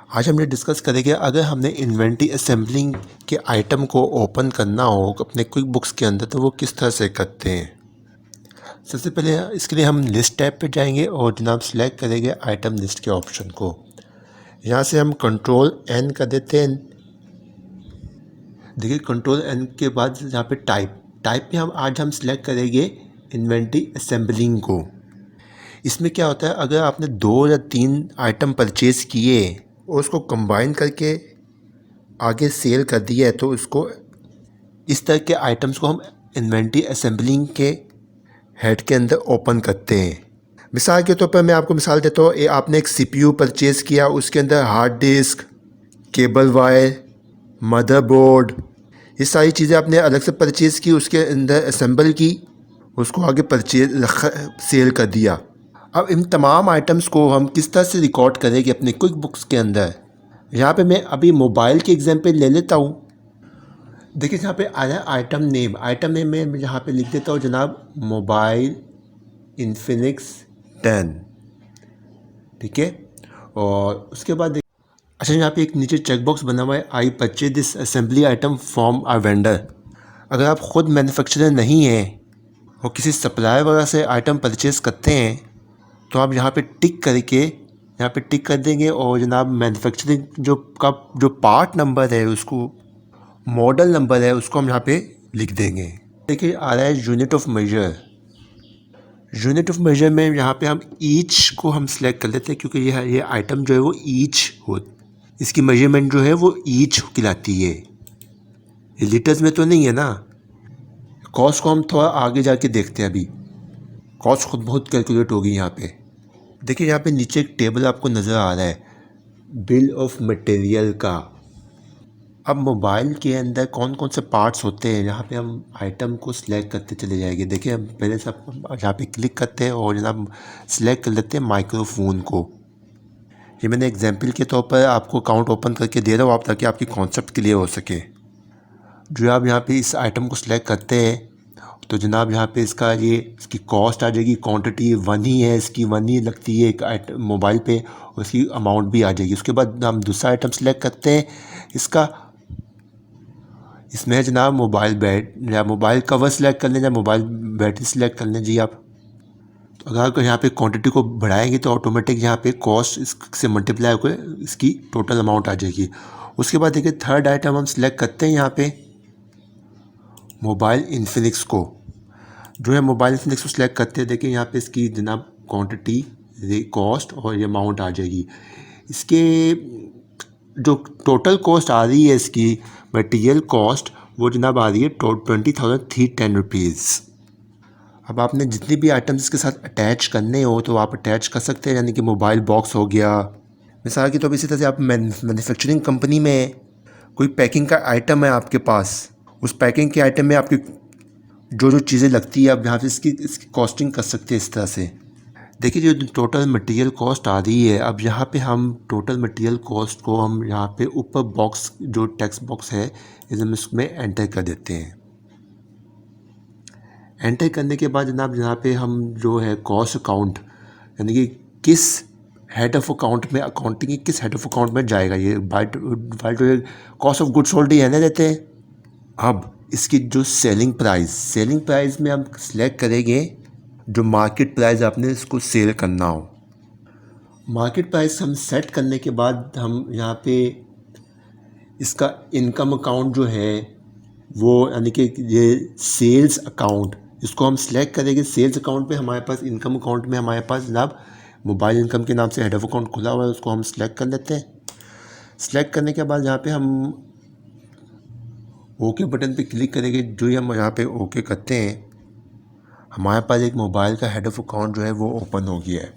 आज हम ये डिस्कस करेंगे अगर हमने इन्वेंटरी असेंबलिंग के आइटम को ओपन करना हो अपने क्विक बुक्स के अंदर तो वो किस तरह से करते हैं। सबसे पहले इसके लिए हम लिस्ट टैब पे जाएंगे और जनाब सेलेक्ट करेंगे आइटम लिस्ट के ऑप्शन को। यहाँ से हम कंट्रोल एन कर देते हैं। देखिए कंट्रोल एन के बाद यहाँ पे टाइप पे हम सेलेक्ट करेंगे इन्वेंटरी असेंबलिंग को। इसमें क्या होता है, अगर आपने 2 या 3 आइटम परचेज़ किए और उसको कंबाइन करके आगे सेल कर दिया है तो उसको इस तरह के आइटम्स को हम इन्वेंटरी असेंबलिंग के हेड के अंदर ओपन करते हैं। मिसाल के तौर पर मैं आपको मिसाल देता हूँ, आपने एक सीपीयू परचेज़ किया, उसके अंदर hard disk, cable wire, motherboard, ये सारी चीज़ें आपने अलग से परचेज़ की, उसके अंदर असेंबल की, उसको आगे सेल कर दिया। अब इन तमाम आइटम्स को हम किस तरह से रिकॉर्ड करेंगे अपने क्विक बुक्स के अंदर। यहाँ पे मैं अभी मोबाइल के एग्जांपल ले लेता हूँ। देखिए यहाँ पे आया आइटम नेम में यहाँ पे लिख देता हूँ जनाब मोबाइल इन्फिनिक्स 10, ठीक है। और उसके बाद अच्छा यहाँ पे एक नीचे चेक बॉक्स बना हुआ है, I purchase this assembly item from our vendor. अगर आप ख़ुद मैन्युफैक्चरर नहीं हैं और किसी सप्लायर वगैरह से आइटम परचेज़ करते हैं तो आप यहाँ पे टिक कर देंगे और जनाब मैन्युफैक्चरिंग जो पार्ट नंबर है, उसको मॉडल नंबर है, उसको हम यहाँ पे लिख देंगे। देखिए आ रहा है यूनिट ऑफ मेजर में यहाँ पे हम ईच को हम सिलेक्ट कर लेते हैं क्योंकि ये आइटम जो है वो ईच हो, इसकी मेजरमेंट जो है वो ईच कहलाती है, ये लीटर्स में तो नहीं है ना। कॉस्ट को हम थोड़ा आगे जाके देखते हैं, अभी कॉस्ट खुद बहुत कैलकुलेट होगी। यहाँ पे देखिए यहाँ पे नीचे एक टेबल आपको नज़र आ रहा है बिल ऑफ मटेरियल का। अब मोबाइल के अंदर कौन कौन से पार्ट्स होते हैं, यहाँ पे हम आइटम को सिलेक्ट करते चले जाएंगे। देखिए हम पहले से यहाँ पे क्लिक करते हैं और जनाब सिलेक्ट कर लेते हैं माइक्रोफोन को। ये मैंने एग्जांपल के तौर पर आपको अकाउंट ओपन करके दे रहा हूँ ताकि आपकी कॉन्सेप्ट क्लियर हो सके। जो आप यहाँ पे इस आइटम को सिलेक्ट करते हैं तो जनाब यहाँ पे इसकी कॉस्ट आ जाएगी। क्वांटिटी 1 ही है, इसकी 1 ही लगती है एक आइटम मोबाइल पे, और इसकी अमाउंट भी आ जाएगी। उसके बाद हम दूसरा आइटम सेलेक्ट करते हैं, इसमें है जनाब मोबाइल कवर सेलेक्ट कर लें या मोबाइल बैटरी सेलेक्ट कर लें जी आप। तो अगर यहाँ पे क्वांटिटी को बढ़ाएंगे तो ऑटोमेटिक यहाँ पे कॉस्ट इससे मल्टीप्लाई होकर इसकी टोटल अमाउंट आ जाएगी। उसके बाद देखिए थर्ड आइटम हम सेलेक्ट करते हैं यहाँ पे मोबाइल इन्फिनिक्स को। जो है मोबाइल इन्फिनिक्स को सिलेक्ट करते हैं, देखिए यहाँ पे इसकी जनाब क्वांटिटी, कॉस्ट और ये अमाउंट आ जाएगी। इसके जो टोटल कॉस्ट आ रही है, इसकी मटेरियल कॉस्ट, वो जनाब आ रही है 20,310 रुपीज़। अब आपने जितनी भी आइटम्स इसके साथ अटैच करने हो तो आप अटैच कर सकते हैं, यानी कि मोबाइल बॉक्स हो गया मिसाल की। तो इसी तरह से आप मैन्युफैक्चरिंग कंपनी में कोई पैकिंग का आइटम है आपके पास, उस पैकिंग के आइटम में आपकी जो चीज़ें लगती है आप यहाँ से इसकी कॉस्टिंग कर सकते हैं इस तरह से। देखिए जो टोटल मटेरियल कॉस्ट आ रही है, अब यहाँ पे हम टोटल मटेरियल कॉस्ट को हम यहाँ पे ऊपर बॉक्स जो टेक्स्ट बॉक्स है हम इसमें एंटर कर देते हैं। एंटर करने के बाद जनाब यहाँ पे हम जो है कॉस्ट अकाउंट, यानी कि किस हेड ऑफ अकाउंट में, अकाउंटिंग किस हेड ऑफ अकाउंट में जाएगा, ये by cost of goods sold ही रहने देते हैं। अब इसकी जो सेलिंग प्राइस में हम सिलेक्ट करेंगे जो मार्केट प्राइस आपने इसको सेल करना हो। मार्केट प्राइस हम सेट करने के बाद हम यहाँ पे इसका इनकम अकाउंट जो है वो, यानी कि ये सेल्स अकाउंट, इसको हम सिलेक्ट करेंगे। सेल्स अकाउंट पे हमारे पास, इनकम अकाउंट में हमारे पास जनाब मोबाइल इनकम के नाम से हेड ऑफ अकाउंट खुला हुआ है, उसको हम सिलेक्ट कर लेते हैं। सिलेक्ट करने के बाद यहाँ पे हम ओके बटन पे क्लिक करेंगे। जो ही हम यहाँ पे ओके करते हैं, हमारे पास एक मोबाइल का हेड ऑफ अकाउंट जो है वो ओपन हो गया है।